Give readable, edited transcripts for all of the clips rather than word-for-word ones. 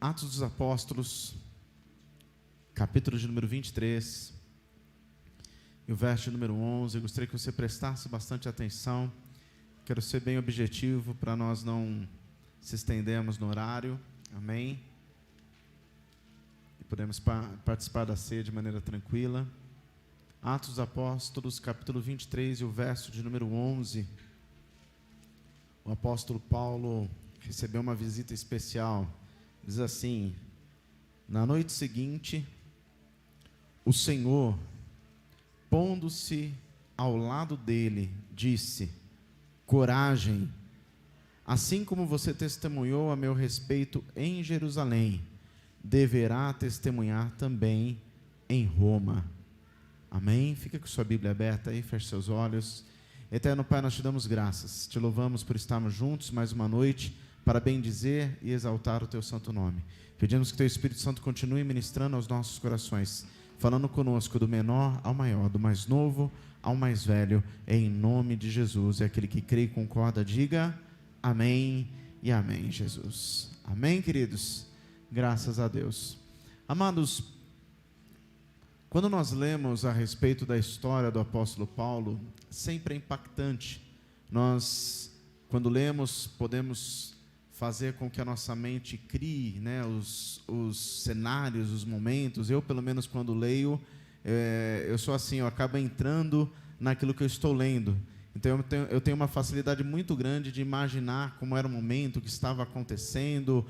Atos dos Apóstolos, capítulo de número 23, e o verso de número 11. Eu gostaria que você prestasse bastante atenção. Quero ser bem objetivo para nós não se estendermos no horário. Amém? E podemos participar da ceia de maneira tranquila. Atos dos Apóstolos, capítulo 23, e o verso de número 11. O apóstolo Paulo recebeu uma visita especial. Diz assim: na noite seguinte, o Senhor, pondo-se ao lado dele, disse: coragem, assim como você testemunhou a meu respeito em Jerusalém, deverá testemunhar também em Roma. Amém? Fica com sua Bíblia aberta aí, feche seus olhos. Eterno Pai, nós te damos graças, te louvamos por estarmos juntos mais uma noite, para bendizer e exaltar o teu santo nome. Pedimos que teu Espírito Santo continue ministrando aos nossos corações, falando conosco do menor ao maior, do mais novo ao mais velho, em nome de Jesus. E aquele que crê e concorda, diga amém e amém, Jesus. Amém, queridos? Graças a Deus. Amados, quando nós lemos a respeito da história do apóstolo Paulo, sempre é impactante. Nós, quando lemos, podemos fazer com que a nossa mente crie, né, os cenários, os momentos. Eu, pelo menos, quando leio, eu sou assim, eu acabo entrando naquilo que eu estou lendo. Então, eu tenho uma facilidade muito grande de imaginar como era o momento, o que estava acontecendo,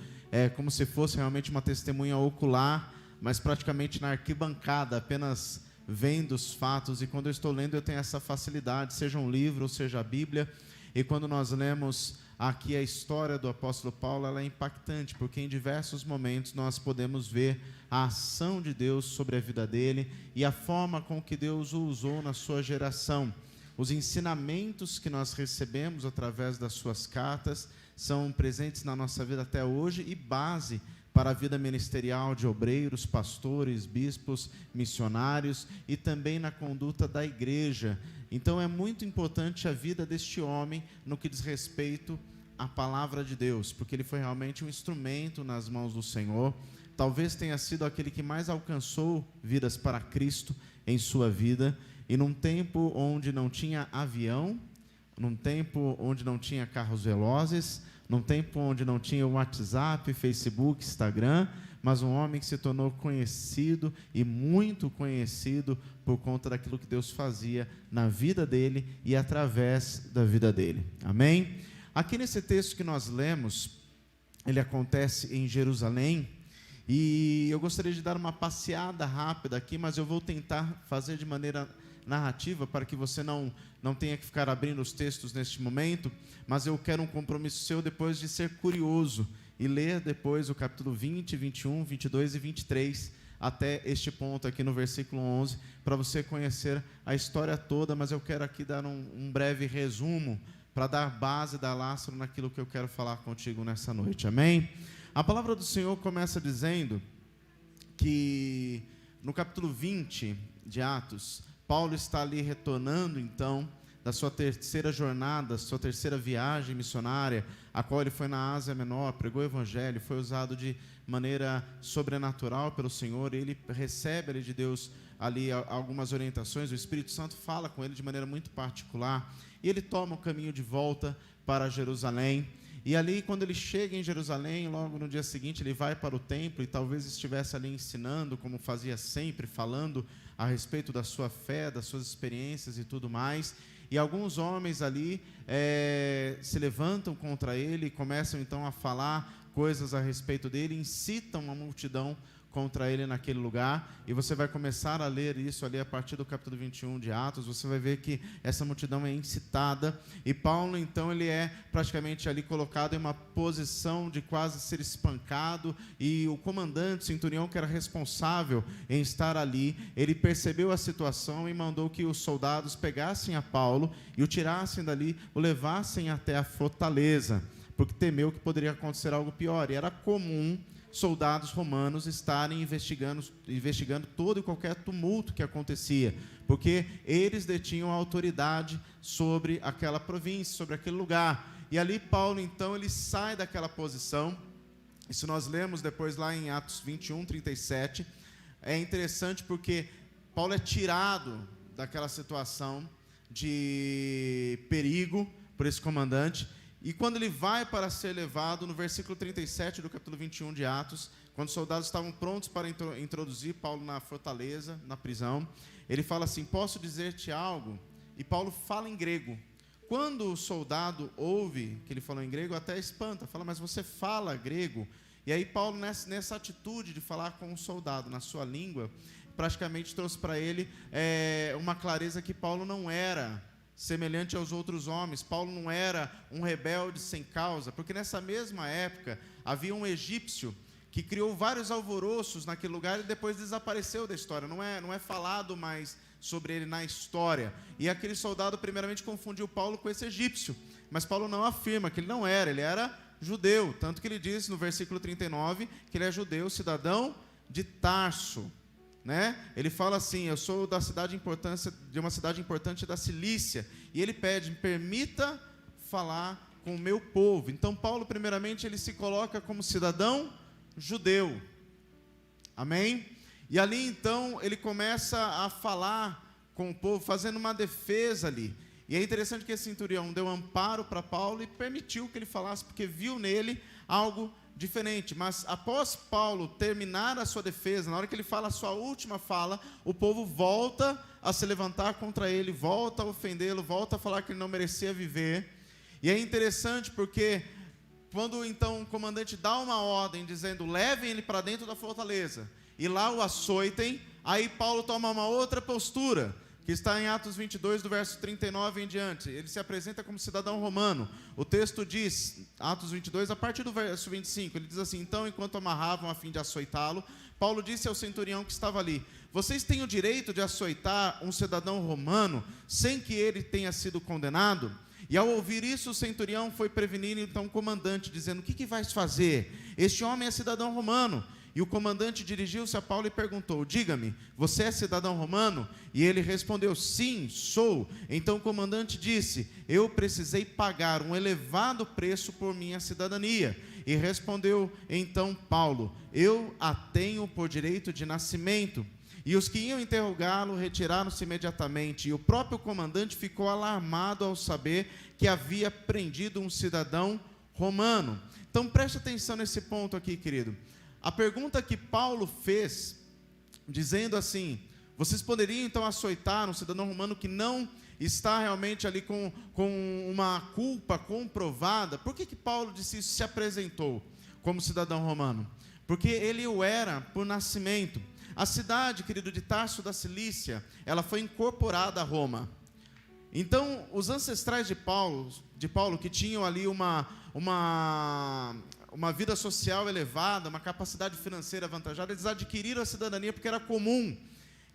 como se fosse realmente uma testemunha ocular, mas praticamente na arquibancada, apenas vendo os fatos. E quando eu estou lendo, eu tenho essa facilidade, seja um livro ou seja a Bíblia. E quando nós lemos aqui a história do apóstolo Paulo, ela é impactante, porque em diversos momentos nós podemos ver a ação de Deus sobre a vida dele e a forma com que Deus o usou na sua geração. Os ensinamentos que nós recebemos através das suas cartas são presentes na nossa vida até hoje e base para a vida ministerial de obreiros, pastores, bispos, missionários e também na conduta da igreja. Então é muito importante a vida deste homem no que diz respeito à palavra de Deus, porque ele foi realmente um instrumento nas mãos do Senhor. Talvez tenha sido aquele que mais alcançou vidas para Cristo em sua vida, e num tempo onde não tinha avião, num tempo onde não tinha carros velozes, num tempo onde não tinha WhatsApp, Facebook, Instagram, mas um homem que se tornou conhecido e muito conhecido por conta daquilo que Deus fazia na vida dele e através da vida dele. Amém? Aqui nesse texto que nós lemos, ele acontece em Jerusalém, e eu gostaria de dar uma passeada rápida aqui, mas eu vou tentar fazer de maneira narrativa, para que você não tenha que ficar abrindo os textos neste momento, mas eu quero um compromisso seu depois de ser curioso e ler depois o capítulo 20, 21, 22 e 23, até este ponto aqui no versículo 11, para você conhecer a história toda, mas eu quero aqui dar um breve resumo, para dar base, dar lastro naquilo que eu quero falar contigo nessa noite, amém? A palavra do Senhor começa dizendo que no capítulo 20 de Atos, Paulo está ali retornando então da sua terceira jornada, sua terceira viagem missionária, a qual ele foi na Ásia Menor, pregou o evangelho, foi usado de maneira sobrenatural pelo Senhor, e ele recebe ali de Deus ali algumas orientações. O Espírito Santo fala com ele de maneira muito particular, e ele toma o caminho de volta para Jerusalém. E ali, quando ele chega em Jerusalém, logo no dia seguinte ele vai para o templo, e talvez estivesse ali ensinando, como fazia sempre, falando a respeito da sua fé, das suas experiências e tudo mais. E alguns homens ali se levantam contra ele, e começam então a falar coisas a respeito dele, incitam a multidão contra ele naquele lugar, e você vai começar a ler isso ali a partir do capítulo 21 de Atos. Você vai ver que essa multidão é incitada, e Paulo então ele é praticamente ali colocado em uma posição de quase ser espancado, e o comandante, o centurião, que era responsável em estar ali, ele percebeu a situação e mandou que os soldados pegassem a Paulo e o tirassem dali, o levassem até a fortaleza, porque temeu que poderia acontecer algo pior. E era comum soldados romanos estarem investigando todo e qualquer tumulto que acontecia, porque eles detinham a autoridade sobre aquela província, sobre aquele lugar. E ali Paulo então ele sai daquela posição, E se nós lemos depois lá em Atos 21, 37, é interessante porque Paulo é tirado daquela situação de perigo por esse comandante, e quando ele vai para ser levado, no versículo 37 do capítulo 21 de Atos, quando os soldados estavam prontos para introduzir Paulo na fortaleza, na prisão, ele fala assim: posso dizer-te algo? E Paulo fala em grego. Quando o soldado ouve que ele falou em grego, até espanta, fala: mas você fala grego? E aí Paulo, nessa atitude de falar com o soldado na sua língua, praticamente trouxe para ele uma clareza que Paulo não era semelhante aos outros homens. Paulo não era um rebelde sem causa, porque nessa mesma época havia um egípcio que criou vários alvoroços naquele lugar e depois desapareceu da história. Não é falado mais sobre ele na história. E aquele soldado primeiramente confundiu Paulo com esse egípcio, mas Paulo não afirma que ele não era, ele era judeu, tanto que ele diz no versículo 39 que ele é judeu, cidadão de Tarso, né? Ele fala assim: eu sou de uma cidade importante da Cilícia, e ele pede: permita falar com o meu povo. Então Paulo primeiramente ele se coloca como cidadão judeu, amém? E ali então ele começa a falar com o povo, fazendo uma defesa ali. E é interessante que esse centurião deu amparo para Paulo e permitiu que ele falasse, porque viu nele algo diferente. Mas após Paulo terminar a sua defesa, na hora que ele fala a sua última fala, o povo volta a se levantar contra ele, volta a ofendê-lo, volta a falar que ele não merecia viver. E é interessante porque quando então o comandante dá uma ordem dizendo: levem ele para dentro da fortaleza e lá o açoitem, aí Paulo toma uma outra postura, que está em Atos 22, do verso 39 em diante. Ele se apresenta como cidadão romano. O texto diz, Atos 22, a partir do verso 25, ele diz assim: então, enquanto amarravam a fim de açoitá-lo, Paulo disse ao centurião que estava ali: vocês têm o direito de açoitar um cidadão romano sem que ele tenha sido condenado? E ao ouvir isso, o centurião foi prevenir então o comandante, dizendo: o que vais fazer? Este homem é cidadão romano. E o comandante dirigiu-se a Paulo e perguntou: diga-me, você é cidadão romano? E ele respondeu: sim, sou. Então o comandante disse: eu precisei pagar um elevado preço por minha cidadania. E respondeu então Paulo: eu a tenho por direito de nascimento. E os que iam interrogá-lo retiraram-se imediatamente, e o próprio comandante ficou alarmado ao saber que havia prendido um cidadão romano. Então preste atenção nesse ponto aqui, querido. A pergunta que Paulo fez, dizendo assim: vocês poderiam então açoitar um cidadão romano que não está realmente ali com uma culpa comprovada? Por que Paulo disse isso, se apresentou como cidadão romano? Porque ele o era por nascimento. A cidade, querido, de Tarso da Cilícia, ela foi incorporada a Roma. Então, os ancestrais de Paulo que tinham ali uma vida social elevada, uma capacidade financeira avantajada, eles adquiriram a cidadania porque era comum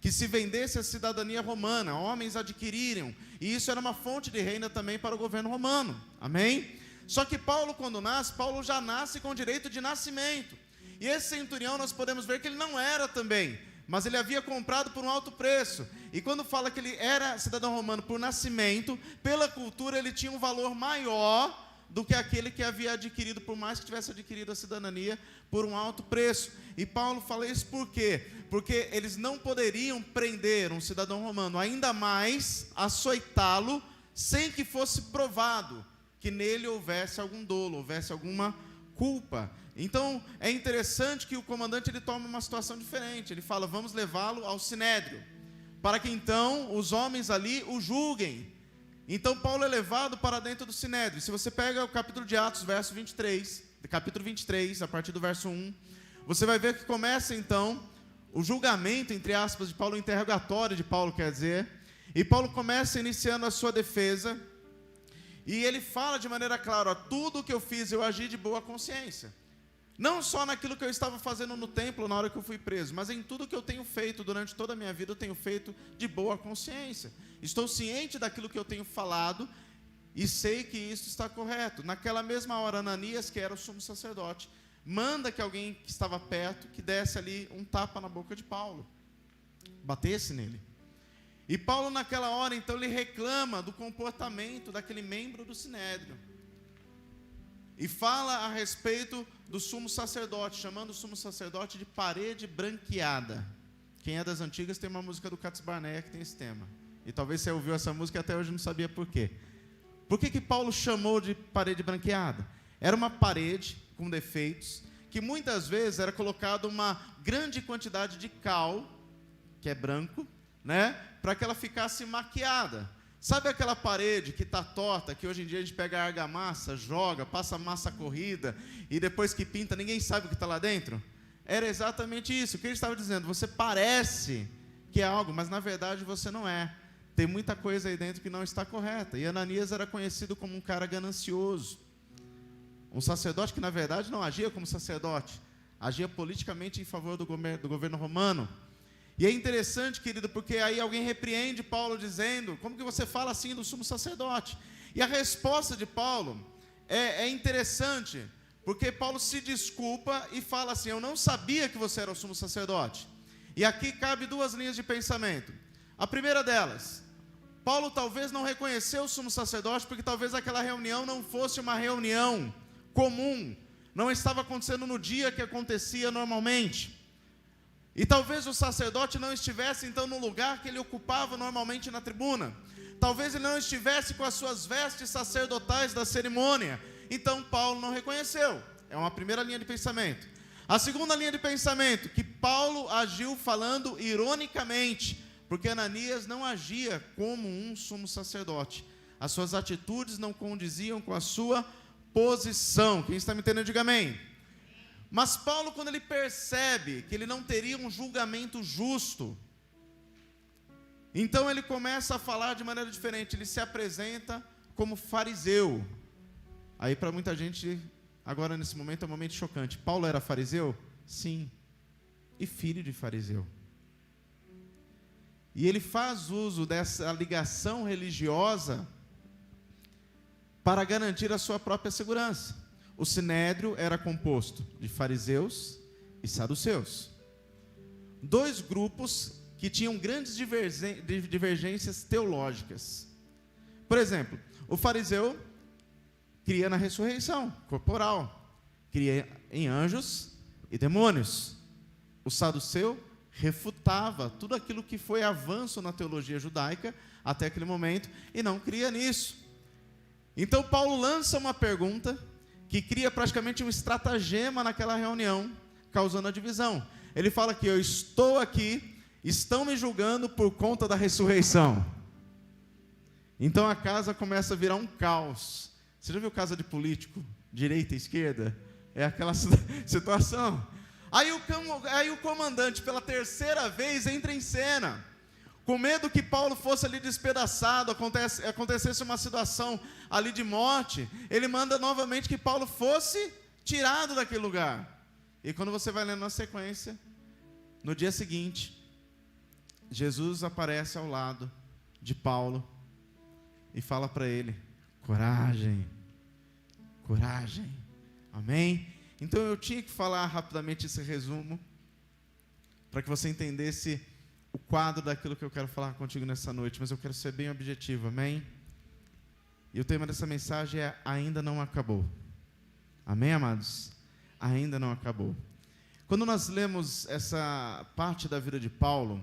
que se vendesse a cidadania romana, homens adquiriram, e isso era uma fonte de renda também para o governo romano, amém? Só que Paulo, quando nasce, Paulo já nasce com direito de nascimento, e esse centurião nós podemos ver que ele não era também, mas ele havia comprado por um alto preço, e quando fala que ele era cidadão romano por nascimento, pela cultura ele tinha um valor maior do que aquele que havia adquirido, por mais que tivesse adquirido a cidadania por um alto preço. E Paulo fala isso por quê? Porque eles não poderiam prender um cidadão romano, ainda mais açoitá-lo, sem que fosse provado que nele houvesse algum dolo, houvesse alguma culpa. Então é interessante que o comandante ele toma uma situação diferente. Ele fala: vamos levá-lo ao sinédrio, para que então os homens ali o julguem. Então Paulo é levado para dentro do sinédrio. Se você pega o capítulo de Atos, capítulo 23, a partir do verso 1, você vai ver que começa então o julgamento, entre aspas, de Paulo, o interrogatório de Paulo, quer dizer, e Paulo começa iniciando a sua defesa, e ele fala de maneira clara: tudo o que eu fiz, eu agi de boa consciência. Não só naquilo que eu estava fazendo no templo na hora que eu fui preso, mas em tudo que eu tenho feito durante toda a minha vida, eu tenho feito de boa consciência. Estou ciente daquilo que eu tenho falado e sei que isso está correto. Naquela mesma hora, Ananias, que era o sumo sacerdote, manda que alguém que estava perto, que desse ali um tapa na boca de Paulo, batesse nele. E Paulo naquela hora, então, ele reclama do comportamento daquele membro do sinédrio. e fala a respeito do sumo sacerdote, chamando o sumo sacerdote de parede branqueada. Quem é das antigas tem uma música do Cats Barneia que tem esse tema. E talvez você ouviu essa música e até hoje não sabia por quê. Por que Paulo chamou de parede branqueada? Era uma parede com defeitos, que muitas vezes era colocado uma grande quantidade de cal, que é branco, né, para que ela ficasse maquiada. Sabe aquela parede que está torta, que hoje em dia a gente pega a argamassa, joga, passa massa corrida, e depois que pinta, ninguém sabe o que está lá dentro? Era exatamente isso. O que ele estava dizendo? Você parece que é algo, mas na verdade você não é. Tem muita coisa aí dentro que não está correta. E Ananias era conhecido como um cara ganancioso. Um sacerdote que, na verdade, não agia como sacerdote. Agia politicamente em favor do governo romano. E é interessante, querido, porque aí alguém repreende Paulo dizendo: como que você fala assim do sumo sacerdote? E a resposta de Paulo é interessante, porque Paulo se desculpa e fala assim: eu não sabia que você era o sumo sacerdote. E aqui cabe duas linhas de pensamento. A primeira delas, Paulo talvez não reconheceu o sumo sacerdote, porque talvez aquela reunião não fosse uma reunião comum, não estava acontecendo no dia que acontecia normalmente. E talvez o sacerdote não estivesse então no lugar que ele ocupava normalmente na tribuna. Talvez ele não estivesse com as suas vestes sacerdotais da cerimônia. Então Paulo não reconheceu. É uma primeira linha de pensamento. A segunda linha de pensamento, que Paulo agiu falando ironicamente, porque Ananias não agia como um sumo sacerdote. As suas atitudes não condiziam com a sua posição. Quem está me entendendo, diga amém. Mas Paulo, quando ele percebe que ele não teria um julgamento justo, então ele começa a falar de maneira diferente. Ele se apresenta como fariseu. Aí para muita gente, agora nesse momento é um momento chocante. Paulo era fariseu? Sim. E filho de fariseu. E ele faz uso dessa ligação religiosa para garantir a sua própria segurança. O sinédrio era composto de fariseus e saduceus. Dois grupos que tinham grandes divergências teológicas. Por exemplo, o fariseu cria na ressurreição corporal, cria em anjos e demônios. O saduceu refutava tudo aquilo que foi avanço na teologia judaica até aquele momento e não cria nisso. Então Paulo lança uma pergunta que cria praticamente um estratagema naquela reunião, causando a divisão. Ele fala que eu estou aqui, estão me julgando por conta da ressurreição. Então a casa começa a virar um caos. Você já viu casa de político, direita e esquerda? É aquela situação. Aí o comandante, pela terceira vez, entra em cena. Com medo que Paulo fosse ali despedaçado, acontecesse uma situação ali de morte, ele manda novamente que Paulo fosse tirado daquele lugar. E quando você vai lendo na sequência, no dia seguinte, Jesus aparece ao lado de Paulo e fala para ele: coragem, coragem, amém? Então eu tinha que falar rapidamente esse resumo, para que você entendesse o quadro daquilo que eu quero falar contigo nessa noite, mas eu quero ser bem objetivo, amém? E o tema dessa mensagem é: ainda não acabou. Amém, amados? Ainda não acabou. Quando nós lemos essa parte da vida de Paulo,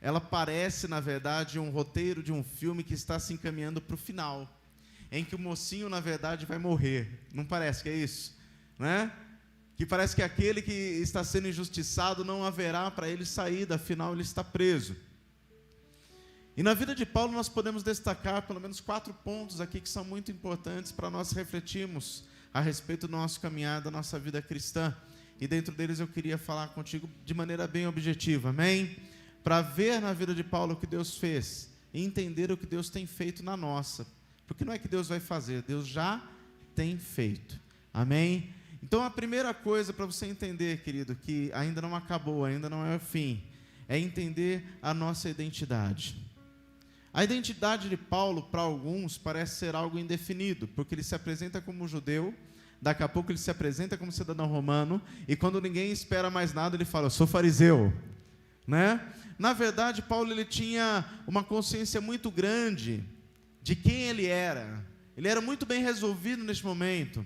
ela parece, na verdade, um roteiro de um filme que está se encaminhando para o final, em que o mocinho, na verdade, vai morrer. Não parece que é isso? Né? Que parece que aquele que está sendo injustiçado não haverá para ele saída, afinal ele está preso. E na vida de Paulo nós podemos destacar pelo menos 4 pontos aqui que são muito importantes para nós refletirmos a respeito do nosso caminhar, da nossa vida cristã. E dentro deles eu queria falar contigo de maneira bem objetiva, amém? Para ver na vida de Paulo o que Deus fez e entender o que Deus tem feito na nossa. Porque não é que Deus vai fazer, Deus já tem feito, amém? Então a primeira coisa para você entender, querido, que ainda não acabou, ainda não é o fim, é entender a nossa identidade. A identidade de Paulo, para alguns, parece ser algo indefinido, porque ele se apresenta como judeu, daqui a pouco ele se apresenta como cidadão romano, e quando ninguém espera mais nada, ele fala: eu sou fariseu, né? Na verdade, Paulo ele tinha uma consciência muito grande de quem ele era muito bem resolvido neste momento.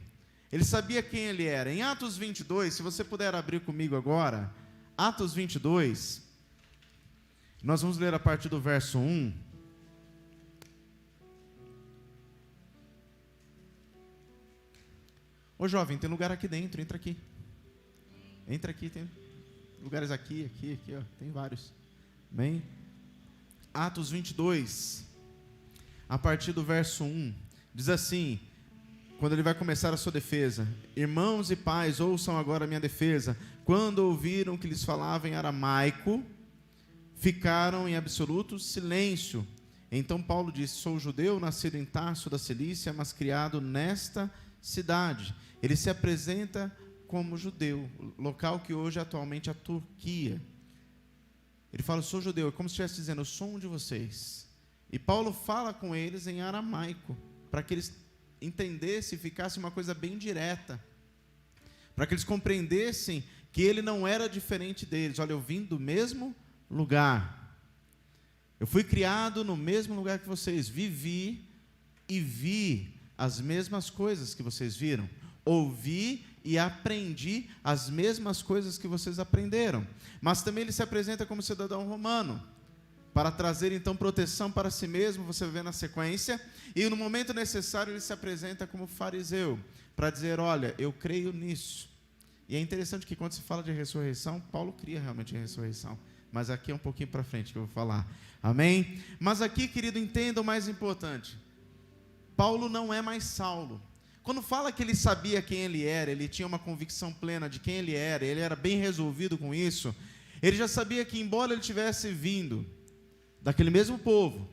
Ele sabia quem ele era. Em Atos 22, se você puder abrir comigo agora, Atos 22, nós vamos ler a partir do verso 1. Ô jovem, tem lugar aqui dentro, entra aqui. Entra aqui, tem lugares aqui, ó, tem vários. Amém? Atos 22, a partir do verso 1, diz assim, quando ele vai começar a sua defesa: irmãos e pais, ouçam agora a minha defesa. Quando ouviram que lhes falava em aramaico, ficaram em absoluto silêncio. Então Paulo disse: sou judeu, nascido em Tarso da Cilícia, mas criado nesta cidade. Ele se apresenta como judeu, local que hoje atualmente é a Turquia. Ele fala: sou judeu, é como se estivesse dizendo: eu sou um de vocês. E Paulo fala com eles em aramaico, para que eles entendessem e ficasse uma coisa bem direta, para que eles compreendessem que ele não era diferente deles. Olha, eu vim do mesmo lugar, eu fui criado no mesmo lugar que vocês, vivi e vi as mesmas coisas que vocês viram, ouvi e aprendi as mesmas coisas que vocês aprenderam. Mas também ele se apresenta como cidadão romano, para trazer então proteção para si mesmo, você vê na sequência, e no momento necessário ele se apresenta como fariseu, para dizer: olha, eu creio nisso. E é interessante que quando se fala de ressurreição, Paulo cria realmente a ressurreição, mas aqui é um pouquinho para frente que eu vou falar, amém? Mas aqui, querido, entenda o mais importante: Paulo não é mais Saulo. Quando fala que ele sabia quem ele era, ele tinha uma convicção plena de quem ele era bem resolvido com isso, ele já sabia que, embora ele tivesse vindo daquele mesmo povo,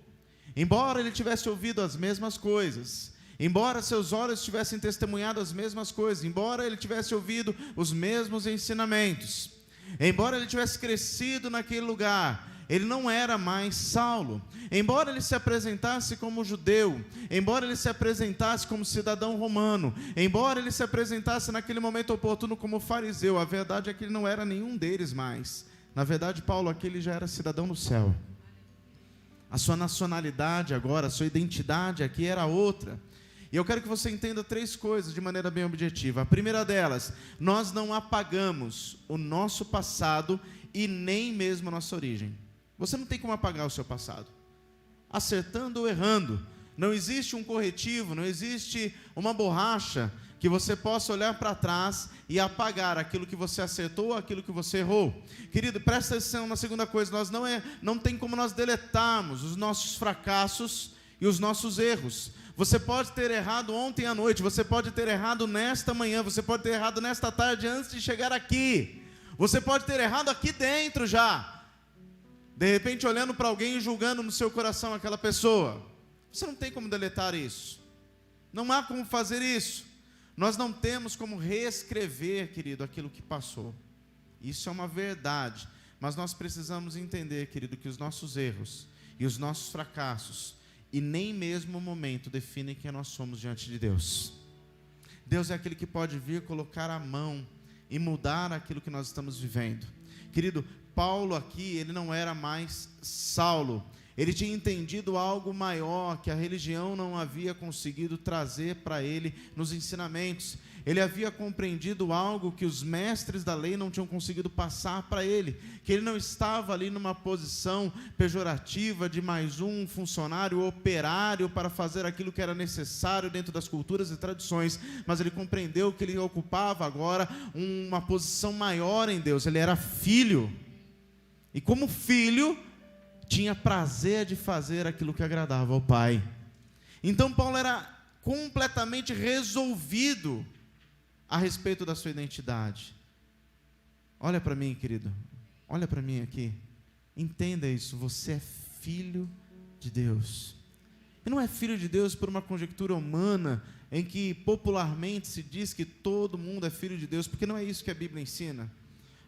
embora ele tivesse ouvido as mesmas coisas, embora seus olhos tivessem testemunhado as mesmas coisas, embora ele tivesse ouvido os mesmos ensinamentos, embora ele tivesse crescido naquele lugar, ele não era mais Saulo. Embora ele se apresentasse como judeu, embora ele se apresentasse como cidadão romano, embora ele se apresentasse naquele momento oportuno como fariseu, a verdade é que ele não era nenhum deles mais. Na verdade, Paulo aqui, ele já era cidadão do céu. A sua nacionalidade agora, a sua identidade aqui era outra. E eu quero que você entenda 3 coisas de maneira bem objetiva. A primeira delas: nós não apagamos o nosso passado e nem mesmo a nossa origem. Você não tem como apagar o seu passado, acertando ou errando. Não existe um corretivo, não existe uma borracha que você possa olhar para trás e apagar aquilo que você acertou ou aquilo que você errou. Querido, presta atenção na segunda coisa: não tem como nós deletarmos os nossos fracassos e os nossos erros. Você pode ter errado ontem à noite, você pode ter errado nesta manhã, você pode ter errado nesta tarde antes de chegar aqui, você pode ter errado aqui dentro já, de repente olhando para alguém e julgando no seu coração aquela pessoa. Você não tem como deletar isso, não há como fazer isso. Nós não temos como reescrever, querido, aquilo que passou. Isso é uma verdade, mas nós precisamos entender, querido, que os nossos erros e os nossos fracassos, e nem mesmo o momento, definem quem nós somos diante de Deus. Deus é aquele que pode vir colocar a mão e mudar aquilo que nós estamos vivendo. Querido, Paulo aqui, ele não era mais Saulo. Ele tinha entendido algo maior que a religião não havia conseguido trazer para ele nos ensinamentos. Ele havia compreendido algo que os mestres da lei não tinham conseguido passar para ele, que ele não estava ali numa posição pejorativa de mais um funcionário operário para fazer aquilo que era necessário dentro das culturas e tradições, mas ele compreendeu que ele ocupava agora uma posição maior em Deus. Ele era filho, e como filho tinha prazer de fazer aquilo que agradava ao Pai. Então Paulo era completamente resolvido a respeito da sua identidade. Olha para mim, querido, olha para mim aqui, entenda isso: você é filho de Deus. E não é filho de Deus por uma conjectura humana, em que popularmente se diz que todo mundo é filho de Deus, porque não é isso que a Bíblia ensina.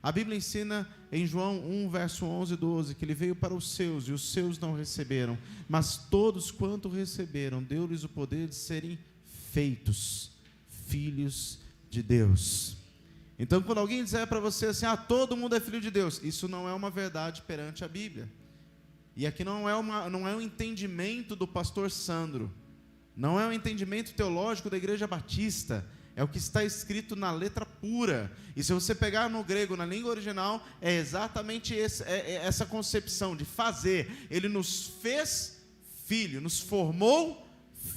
A Bíblia ensina em João 1, verso 11 e 12, que ele veio para os seus, e os seus não receberam, mas todos quanto receberam, deu-lhes o poder de serem feitos filhos de Deus. Então, quando alguém disser para você assim: todo mundo é filho de Deus, isso não é uma verdade perante a Bíblia. E aqui não é um entendimento do pastor Sandro, não é um entendimento teológico da Igreja Batista, É o que está escrito na letra pura. E se você pegar no grego, na língua original, é exatamente essa concepção de fazer. Ele nos fez filho, nos formou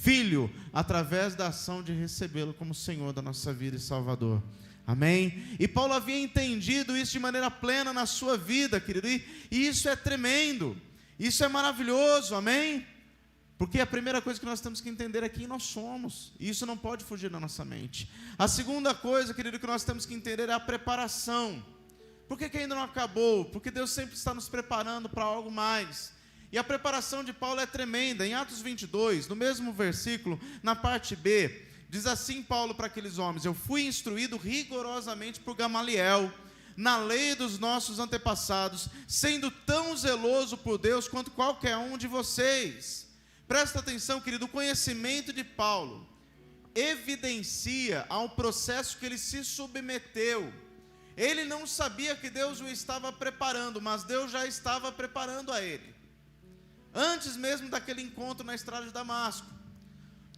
filho, através da ação de recebê-lo como Senhor da nossa vida e Salvador. Amém? E Paulo havia entendido isso de maneira plena na sua vida, querido. E isso é tremendo. Isso é maravilhoso, amém? Porque a primeira coisa que nós temos que entender é quem nós somos. E isso não pode fugir da nossa mente. A segunda coisa, querido, que nós temos que entender é a preparação. Por que ainda não acabou? Porque Deus sempre está nos preparando para algo mais. E a preparação de Paulo é tremenda. Em Atos 22, no mesmo versículo, na parte B, diz assim Paulo para aqueles homens: eu fui instruído rigorosamente por Gamaliel, na lei dos nossos antepassados, sendo tão zeloso por Deus quanto qualquer um de vocês. Presta atenção, querido, o conhecimento de Paulo evidencia ao processo que ele se submeteu. Ele não sabia que Deus o estava preparando, mas Deus já estava preparando a ele. Antes mesmo daquele encontro na estrada de Damasco,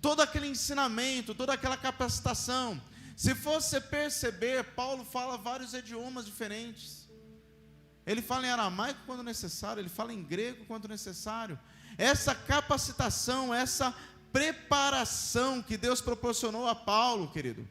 todo aquele ensinamento, toda aquela capacitação. Se você perceber, Paulo fala vários idiomas diferentes. Ele fala em aramaico quando necessário, ele fala em grego quando necessário. Essa capacitação, essa preparação que Deus proporcionou a Paulo, querido,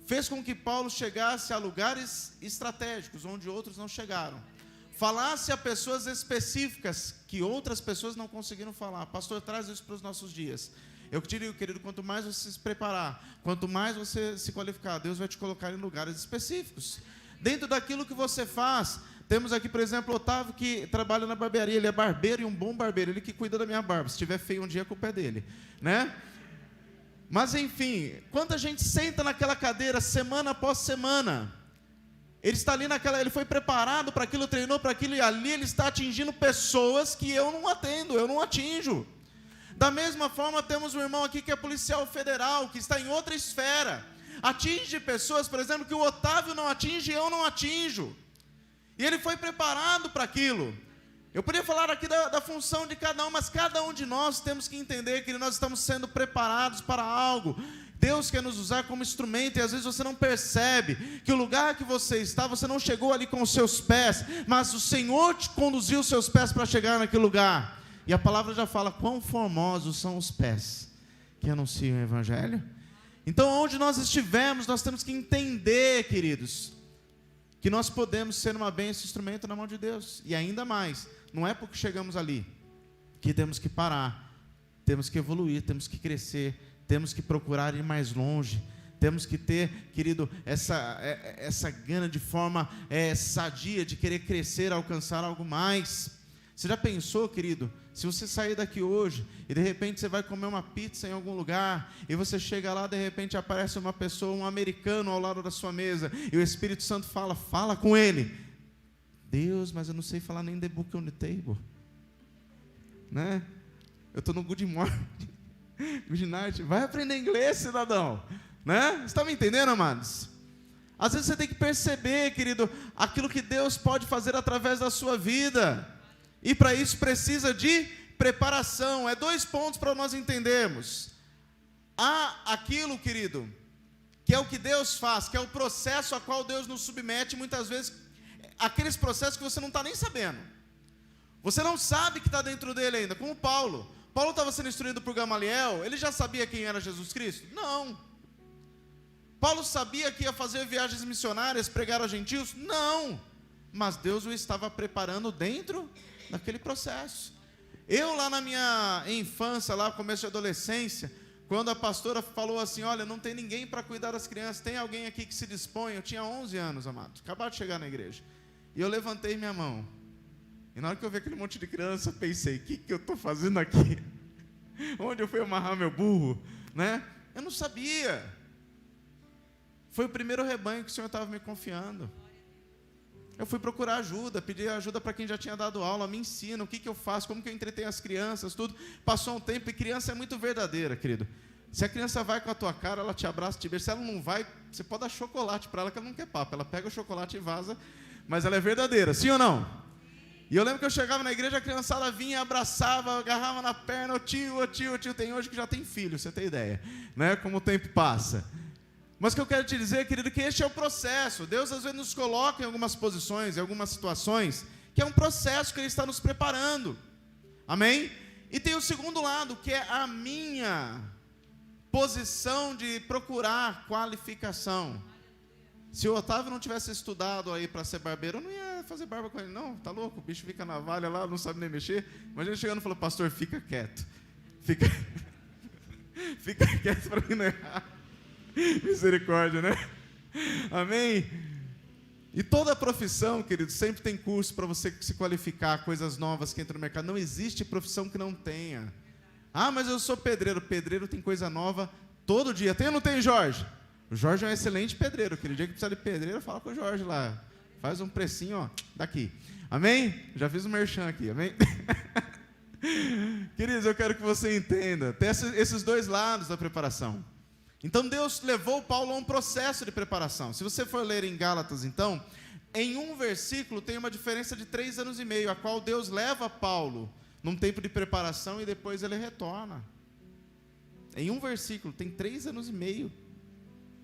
fez com que Paulo chegasse a lugares estratégicos, onde outros não chegaram. Falasse a pessoas específicas, que outras pessoas não conseguiram falar. Pastor, traz isso para os nossos dias. Eu te digo, querido, quanto mais você se preparar, quanto mais você se qualificar, Deus vai te colocar em lugares específicos. Dentro daquilo que você faz, temos aqui, por exemplo, o Otávio, que trabalha na barbearia. Ele é barbeiro e um bom barbeiro. Ele que cuida da minha barba. Se estiver feio um dia, a culpa é dele, né? Mas, enfim, quando a gente senta naquela cadeira, semana após semana, ele está ali ele foi preparado para aquilo, treinou para aquilo, e ali ele está atingindo pessoas que eu não atendo, eu não atinjo. Da mesma forma, temos um irmão aqui que é policial federal, que está em outra esfera. Atinge pessoas, por exemplo, que o Otávio não atinge e eu não atinjo. E ele foi preparado para aquilo. Eu poderia falar aqui da função de cada um, mas cada um de nós temos que entender que nós estamos sendo preparados para algo. Deus quer nos usar como instrumento, e às vezes você não percebe que o lugar que você está, você não chegou ali com os seus pés, mas o Senhor te conduziu os seus pés para chegar naquele lugar. E a palavra já fala: quão formosos são os pés que anunciam o Evangelho. Então, onde nós estivermos, nós temos que entender, queridos, que nós podemos ser uma bênção, instrumento na mão de Deus. E ainda mais, não é porque chegamos ali que temos que parar, temos que evoluir, temos que crescer, temos que procurar ir mais longe, temos que ter, querido, essa gana de forma sadia, de querer crescer, alcançar algo mais. Você já pensou, querido, se você sair daqui hoje e de repente você vai comer uma pizza em algum lugar, e você chega lá, de repente aparece uma pessoa, um americano ao lado da sua mesa, e o Espírito Santo fala com ele: Deus, mas eu não sei falar nem the book on the table, né? Eu estou no Good Morning, Good Night. Vai aprender inglês, cidadão, né? Você está me entendendo, amados? Às vezes você tem que perceber, querido, aquilo que Deus pode fazer através da sua vida. E para isso precisa de preparação. É 2 pontos para nós entendermos. Há aquilo, querido, que é o que Deus faz, que é o processo a qual Deus nos submete, muitas vezes, aqueles processos que você não está nem sabendo. Você não sabe que está dentro dele ainda, como Paulo. Paulo estava sendo instruído por Gamaliel, ele já sabia quem era Jesus Cristo? Não. Paulo sabia que ia fazer viagens missionárias, pregar aos gentios? Não. Mas Deus o estava preparando dentro daquele processo. Eu lá na minha infância, lá no começo de adolescência, quando a pastora falou assim: olha, não tem ninguém para cuidar das crianças, tem alguém aqui que se dispõe? Eu tinha 11 anos, amado, acabado de chegar na igreja, e eu levantei minha mão, e na hora que eu vi aquele monte de criança, eu pensei: o que eu estou fazendo aqui? Onde eu fui amarrar meu burro, né? Eu não sabia. Foi o primeiro rebanho que o Senhor estava me confiando. Eu fui procurar ajuda, pedi ajuda para quem já tinha dado aula, me ensina, o que eu faço, como que eu entretenho as crianças, tudo. Passou um tempo, e criança é muito verdadeira, querido. Se a criança vai com a tua cara, ela te abraça, te beija. Se ela não vai, você pode dar chocolate para ela, que ela não quer papo. Ela pega o chocolate e vaza, mas ela é verdadeira, sim ou não? E eu lembro que eu chegava na igreja, a criançada vinha, abraçava, agarrava na perna: ô tio. Tem hoje que já tem filho, você tem ideia, né? Como o tempo passa. Mas o que eu quero te dizer, querido, que este é o processo. Deus às vezes nos coloca em algumas posições, em algumas situações, que é um processo que Ele está nos preparando. Amém? E tem o segundo lado, que é a minha posição de procurar qualificação. Se o Otávio não tivesse estudado aí para ser barbeiro, eu não ia fazer barba com ele. Não, tá louco? O bicho fica na valha lá, não sabe nem mexer. Mas ele chegando e falou: pastor, fica quieto. Fica quieto para mim não errar. Misericórdia, né? Amém? E toda profissão, querido, sempre tem curso para você se qualificar, coisas novas que entram no mercado. Não existe profissão que não tenha. Ah, mas eu sou pedreiro. Pedreiro tem coisa nova todo dia. Tem ou não tem, Jorge? O Jorge é um excelente pedreiro. Aquele dia que precisa de pedreiro, fala com o Jorge lá. Faz um precinho, ó, daqui. Amém? Já fiz um merchan aqui, amém? Queridos, eu quero que você entenda. Tem esses dois lados da preparação. Então, Deus levou Paulo a um processo de preparação. Se você for ler em Gálatas, então, em um versículo tem uma diferença de 3 anos e meio, a qual Deus leva Paulo num tempo de preparação e depois ele retorna. Em um versículo tem 3 anos e meio,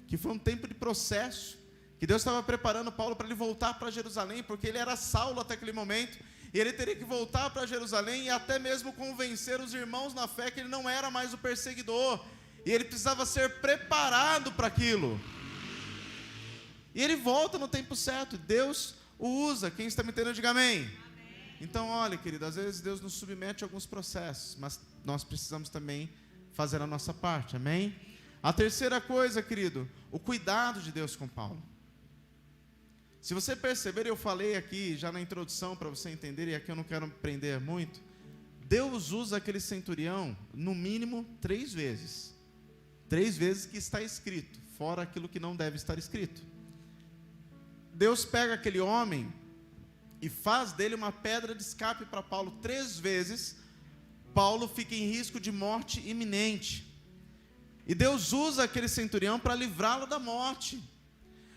que foi um tempo de processo, que Deus estava preparando Paulo para ele voltar para Jerusalém, porque ele era Saulo até aquele momento, e ele teria que voltar para Jerusalém e até mesmo convencer os irmãos na fé que ele não era mais o perseguidor, e ele precisava ser preparado para aquilo. E ele volta no tempo certo, Deus o usa. Quem está me entendendo, diga amém. Amém. Então, olha, querido, às vezes Deus nos submete a alguns processos, mas nós precisamos também fazer a nossa parte, amém? A terceira coisa, querido, o cuidado de Deus com Paulo. Se você perceber, eu falei aqui já na introdução para você entender, e aqui eu não quero prender muito, Deus usa aquele centurião no mínimo 3 vezes. 3 vezes que está escrito, fora aquilo que não deve estar escrito. Deus pega aquele homem e faz dele uma pedra de escape para Paulo. 3 vezes, Paulo fica em risco de morte iminente. E Deus usa aquele centurião para livrá-lo da morte.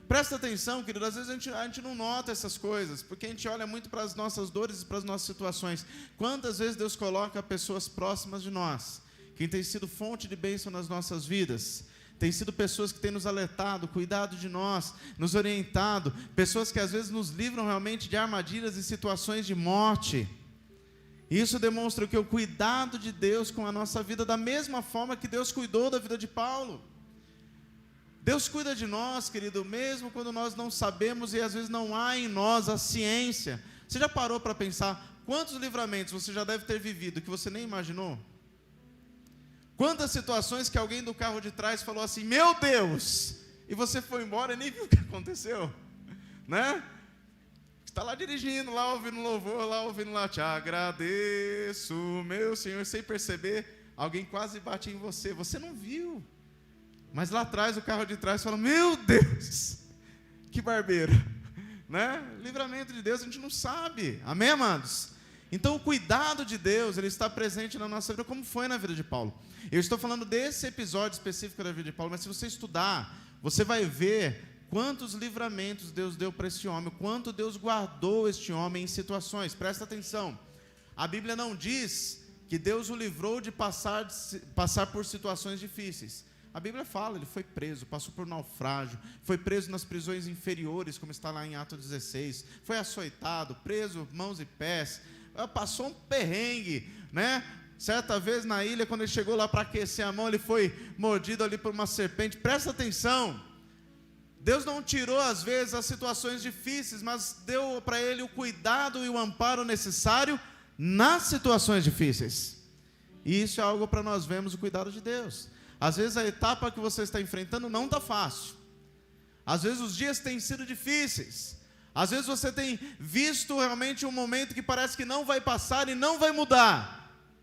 Presta atenção, querido, às vezes a gente não nota essas coisas, porque a gente olha muito para as nossas dores e para as nossas situações. Quantas vezes Deus coloca pessoas próximas de nós, quem tem sido fonte de bênção nas nossas vidas, tem sido pessoas que têm nos alertado, cuidado de nós, nos orientado, pessoas que às vezes nos livram realmente de armadilhas e situações de morte. Isso demonstra que o cuidado de Deus com a nossa vida, da mesma forma que Deus cuidou da vida de Paulo. Deus cuida de nós, querido, mesmo quando nós não sabemos e às vezes não há em nós a ciência. Você já parou para pensar quantos livramentos você já deve ter vivido que você nem imaginou? Quantas situações que alguém do carro de trás falou assim, meu Deus, e você foi embora e nem viu o que aconteceu, né? Está lá dirigindo, lá ouvindo louvor, lá ouvindo lá, te agradeço, meu Senhor, sem perceber, alguém quase bate em você, você não viu, mas lá atrás, o carro de trás fala, meu Deus, que barbeiro, né? Livramento de Deus a gente não sabe, amém, amados? Então o cuidado de Deus, ele está presente na nossa vida, como foi na vida de Paulo. Eu estou falando desse episódio específico da vida de Paulo, mas se você estudar, você vai ver quantos livramentos Deus deu para este homem, quanto Deus guardou este homem em situações. Presta atenção, a Bíblia não diz que Deus o livrou de passar por situações difíceis. A Bíblia fala, ele foi preso, passou por naufrágio, foi preso nas prisões inferiores, como está lá em Atos 16, foi açoitado, preso, mãos e pés, passou um perrengue, né? Certa vez na ilha, quando ele chegou lá para aquecer a mão, ele foi mordido ali por uma serpente. Presta atenção, Deus não tirou às vezes as situações difíceis, mas deu para ele o cuidado e o amparo necessário nas situações difíceis. E isso é algo para nós vermos o cuidado de Deus. Às vezes a etapa que você está enfrentando não está fácil, às vezes os dias têm sido difíceis, às vezes você tem visto realmente um momento que parece que não vai passar e não vai mudar,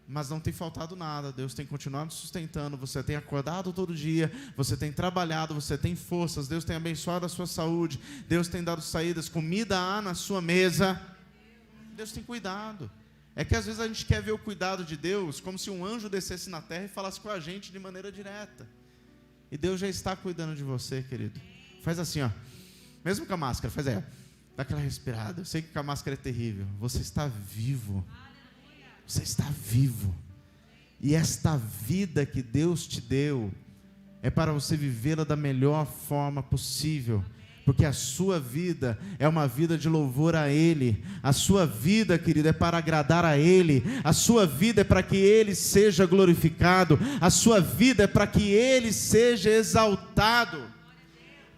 mas não tem faltado nada, Deus tem continuado sustentando, você tem acordado todo dia, você tem trabalhado, você tem forças, Deus tem abençoado a sua saúde, Deus tem dado saídas, comida há na sua mesa, Deus tem cuidado. É que às vezes a gente quer ver o cuidado de Deus como se um anjo descesse na terra e falasse com a gente de maneira direta. E Deus já está cuidando de você, querido. Faz assim, ó. Mesmo com a máscara, faz aí, ó. Dá aquela respirada. Eu sei que com a máscara é terrível. Você está vivo. Você está vivo. E esta vida que Deus te deu é para você vivê-la da melhor forma possível. Porque a sua vida é uma vida de louvor a Ele. A sua vida, querido, é para agradar a Ele. A sua vida é para que Ele seja glorificado. A sua vida é para que Ele seja exaltado.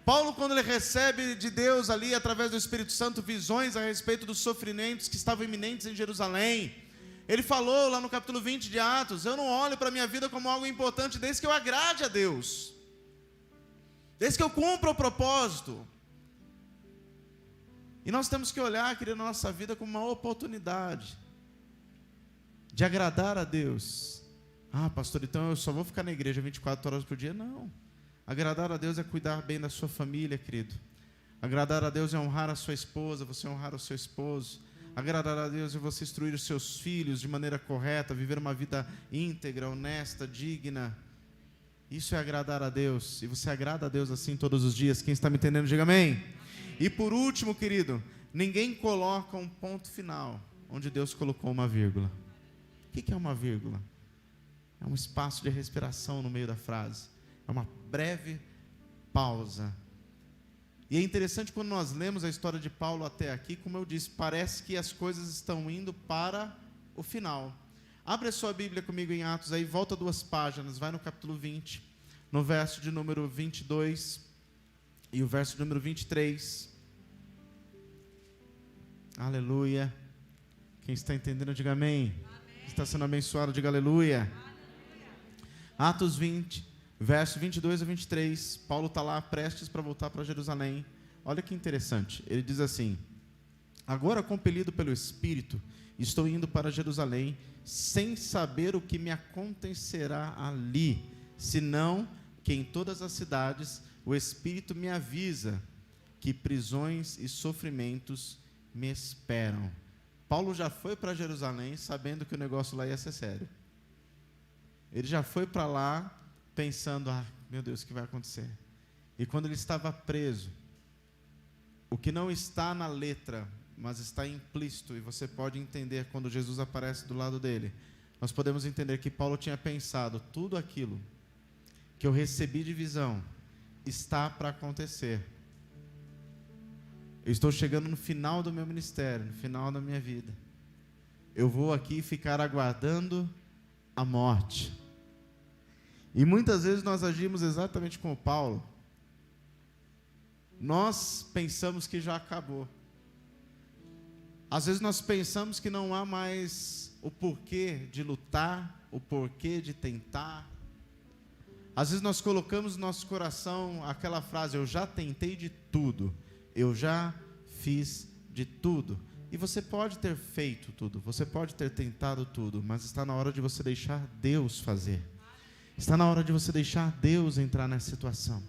Paulo, quando ele recebe de Deus ali, através do Espírito Santo, visões a respeito dos sofrimentos que estavam iminentes em Jerusalém, ele falou lá no capítulo 20 de Atos: eu não olho para a minha vida como algo importante desde que eu agrade a Deus, desde que eu cumpra o propósito. E nós temos que olhar, querido, na nossa vida como uma oportunidade de agradar a Deus. Ah, pastor, então eu só vou ficar na igreja 24 horas por dia? Não. Agradar a Deus é cuidar bem da sua família, querido. Agradar a Deus é honrar a sua esposa, você honrar o seu esposo. Agradar a Deus é você instruir os seus filhos de maneira correta, viver uma vida íntegra, honesta, digna. Isso é agradar a Deus. E você agrada a Deus assim todos os dias. Quem está me entendendo, diga amém. E por último, querido, ninguém coloca um ponto final onde Deus colocou uma vírgula. O que é uma vírgula? É um espaço de respiração no meio da frase. É uma breve pausa. E é interessante quando nós lemos a história de Paulo até aqui, como eu disse, parece que as coisas estão indo para o final. Abre a sua Bíblia comigo em Atos, aí volta 2 páginas, vai no capítulo 20, no verso de número 22 e o verso de número 23. Aleluia. Quem está entendendo, diga amém. Quem está sendo abençoado, diga aleluia. Aleluia. Atos 20, verso 22 a 23. Paulo está lá prestes para voltar para Jerusalém. Olha que interessante. Ele diz assim: agora, compelido pelo Espírito, estou indo para Jerusalém, sem saber o que me acontecerá ali, senão que em todas as cidades o Espírito me avisa que prisões e sofrimentos me esperam. Paulo já foi para Jerusalém sabendo que o negócio lá ia ser sério. Ele já foi para lá pensando: ah, meu Deus, o que vai acontecer? E quando ele estava preso, o que não está na letra, mas está implícito, e você pode entender quando Jesus aparece do lado dele, nós podemos entender que Paulo tinha pensado: tudo aquilo que eu recebi de visão está para acontecer. Eu estou chegando no final do meu ministério, no final da minha vida. Eu vou aqui ficar aguardando a morte. E muitas vezes nós agimos exatamente como Paulo. Nós pensamos que já acabou. Às vezes nós pensamos que não há mais o porquê de lutar, o porquê de tentar. Às vezes nós colocamos no nosso coração aquela frase: eu já tentei de tudo, eu já fiz de tudo. E você pode ter feito tudo, você pode ter tentado tudo, mas está na hora de você deixar Deus fazer. Está na hora de você deixar Deus entrar nessa situação.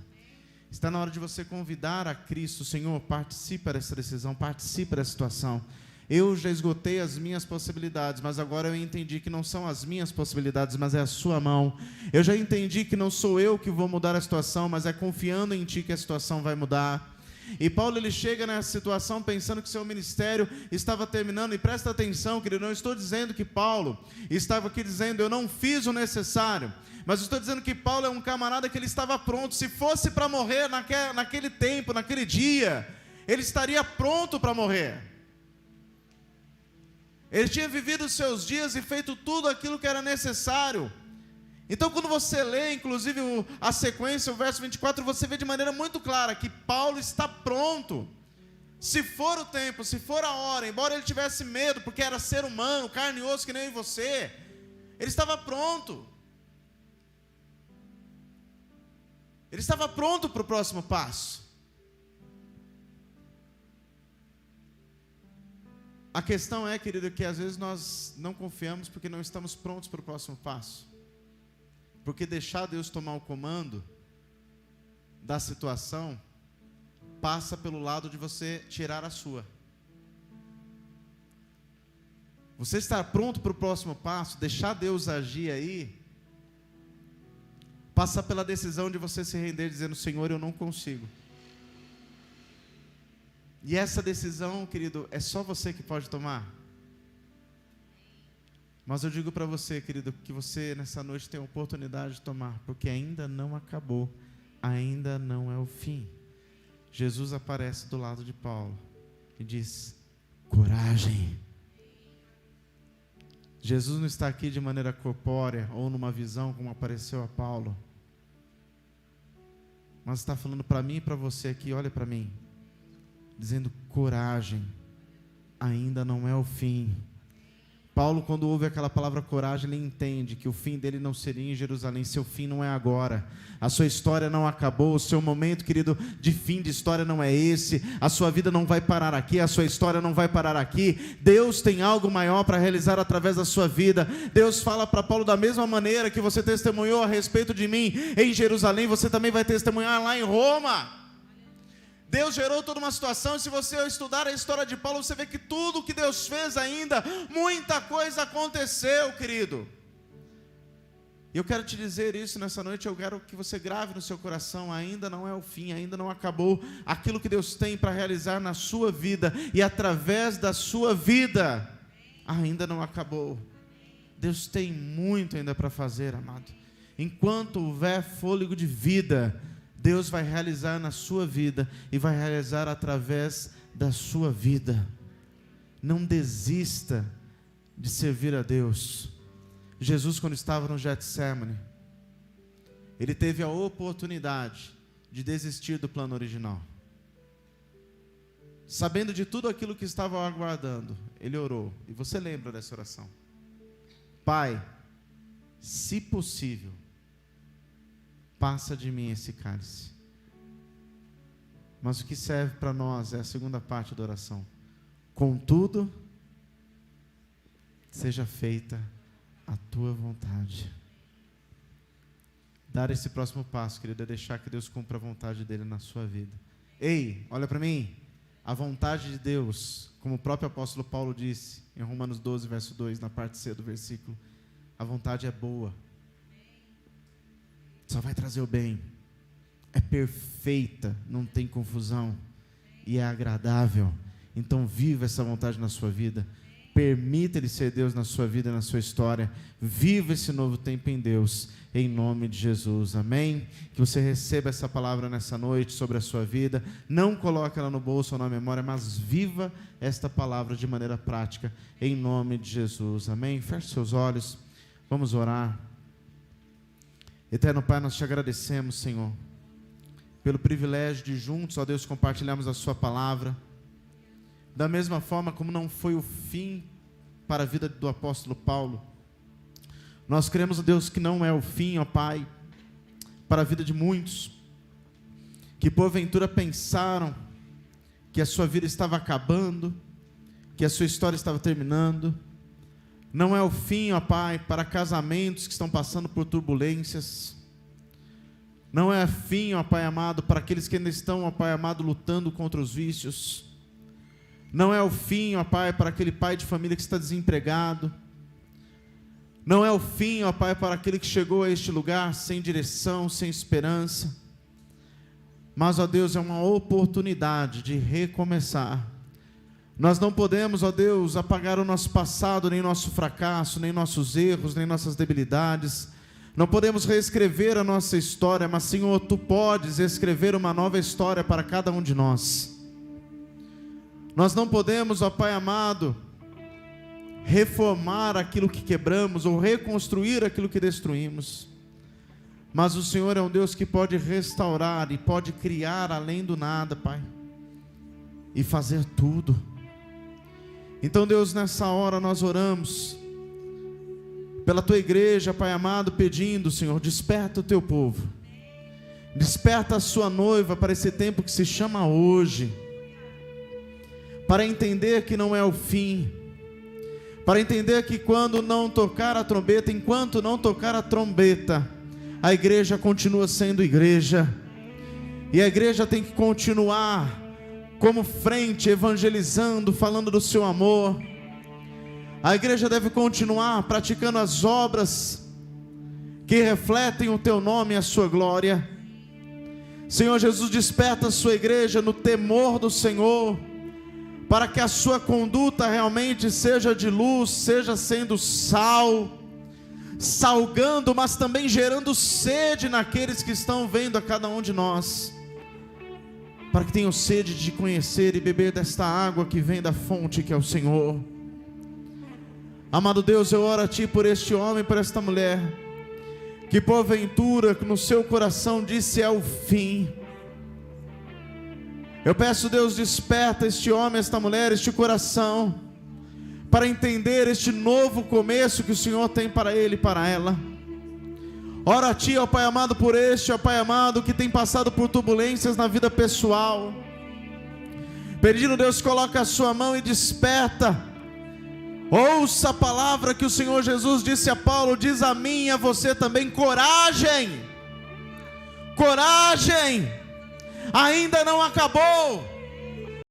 Está na hora de você convidar a Cristo: Senhor, participa dessa decisão, participa dessa situação. Eu já esgotei as minhas possibilidades, mas agora eu entendi que não são as minhas possibilidades, mas é a sua mão. Eu já entendi que não sou eu que vou mudar a situação, mas é confiando em Ti que a situação vai mudar. E Paulo, ele chega nessa situação pensando que seu ministério estava terminando. E presta atenção, querido, não estou dizendo que Paulo estava aqui dizendo: eu não fiz o necessário. Mas estou dizendo que Paulo é um camarada que ele estava pronto. Se fosse para morrer naquele tempo, naquele dia, ele estaria pronto para morrer. Ele tinha vivido os seus dias e feito tudo aquilo que era necessário. Então, quando você lê, inclusive, a sequência, o verso 24, você vê de maneira muito clara que Paulo está pronto. Se for o tempo, se for a hora, embora ele tivesse medo, porque era ser humano, carne e osso que nem eu e você, ele estava pronto. Ele estava pronto para o próximo passo. A questão é, querido, que às vezes nós não confiamos porque não estamos prontos para o próximo passo. Porque deixar Deus tomar o comando da situação passa pelo lado de você tirar a sua. Você estar pronto para o próximo passo, deixar Deus agir aí, passa pela decisão de você se render dizendo: Senhor, eu não consigo. E essa decisão, querido, é só você que pode tomar. Mas eu digo para você, querido, que você nessa noite tem a oportunidade de tomar, porque ainda não acabou, ainda não é o fim. Jesus aparece do lado de Paulo e diz: coragem. Jesus não está aqui de maneira corpórea ou numa visão como apareceu a Paulo, mas está falando para mim e para você aqui, olha para mim, dizendo: coragem, ainda não é o fim. Paulo, quando ouve aquela palavra coragem, ele entende que o fim dele não seria em Jerusalém. Seu fim não é agora, a sua história não acabou, o seu momento, querido, de fim de história não é esse, a sua vida não vai parar aqui, a sua história não vai parar aqui. Deus tem algo maior para realizar através da sua vida. Deus fala para Paulo: da mesma maneira que você testemunhou a respeito de mim em Jerusalém, você também vai testemunhar lá em Roma. Deus gerou toda uma situação, e se você estudar a história de Paulo, você vê que tudo que Deus fez ainda, muita coisa aconteceu, querido. E eu quero te dizer isso nessa noite, eu quero que você grave no seu coração: ainda não é o fim, ainda não acabou aquilo que Deus tem para realizar na sua vida, e através da sua vida, ainda não acabou. Deus tem muito ainda para fazer, amado. Enquanto houver fôlego de vida, Deus vai realizar na sua vida e vai realizar através da sua vida. Não desista de servir a Deus. Jesus, quando estava no Getsemane, ele teve a oportunidade de desistir do plano original. Sabendo de tudo aquilo que estava aguardando, ele orou. E você lembra dessa oração? Pai, se possível, passa de mim esse cálice. Mas o que serve para nós é a segunda parte da oração: contudo, seja feita a tua vontade. Dar esse próximo passo, querido, é deixar que Deus cumpra a vontade dele na sua vida. Ei, olha para mim. A vontade de Deus, como o próprio apóstolo Paulo disse em Romanos 12, verso 2, na parte C do versículo, a vontade é boa, só vai trazer o bem, é perfeita, não tem confusão e é agradável. Então viva essa vontade na sua vida, permita Ele ser Deus na sua vida, na sua história. Viva esse novo tempo em Deus, em nome de Jesus, amém? Que você receba essa palavra nessa noite sobre a sua vida. Não coloque ela no bolso ou na memória, mas viva esta palavra de maneira prática, em nome de Jesus, amém? Feche seus olhos, vamos orar. Eterno Pai, nós te agradecemos, Senhor, pelo privilégio de juntos, ó Deus, compartilharmos a sua palavra. Da mesma forma como não foi o fim para a vida do apóstolo Paulo, nós cremos, ó Deus, que não é o fim, ó Pai, para a vida de muitos, que porventura pensaram que a sua vida estava acabando, que a sua história estava terminando. Não é o fim, ó Pai, para casamentos que estão passando por turbulências. Não é o fim, ó Pai amado, para aqueles que ainda estão, ó Pai amado, lutando contra os vícios. Não é o fim, ó Pai, para aquele pai de família que está desempregado. Não é o fim, ó Pai, para aquele que chegou a este lugar sem direção, sem esperança. Mas, ó Deus, é uma oportunidade de recomeçar. Nós não podemos, ó Deus, apagar o nosso passado, nem nosso fracasso, nem nossos erros, nem nossas debilidades. Não podemos reescrever a nossa história, mas, Senhor, Tu podes escrever uma nova história para cada um de nós. Nós não podemos, ó Pai amado, reformar aquilo que quebramos ou reconstruir aquilo que destruímos. Mas o Senhor é um Deus que pode restaurar e pode criar além do nada, Pai, e fazer tudo. Então, Deus, nessa hora nós oramos pela Tua igreja, Pai amado, pedindo, Senhor, desperta o Teu povo, desperta a sua noiva para esse tempo que se chama hoje, para entender que não é o fim, para entender que quando não tocar a trombeta, enquanto não tocar a trombeta, a igreja continua sendo igreja, e a igreja tem que continuar como frente, evangelizando, falando do seu amor. A igreja deve continuar praticando as obras que refletem o Teu nome e a Sua glória. Senhor Jesus, desperta a Sua igreja no temor do Senhor, para que a sua conduta realmente seja de luz, seja sendo sal, salgando, mas também gerando sede naqueles que estão vendo a cada um de nós, para que tenham sede de conhecer e beber desta água que vem da fonte que é o Senhor. Amado Deus, eu oro a Ti por este homem, por esta mulher, que porventura no seu coração disse: é o fim. Eu peço, Deus, desperta este homem, esta mulher, este coração, para entender este novo começo que o Senhor tem para ele e para ela. Ora a Ti, ó Pai amado, por este, ó Pai amado, que tem passado por turbulências na vida pessoal, pedindo, Deus, coloca a sua mão e desperta. Ouça a palavra que o Senhor Jesus disse a Paulo, diz a mim e a você também: coragem, coragem, ainda não acabou.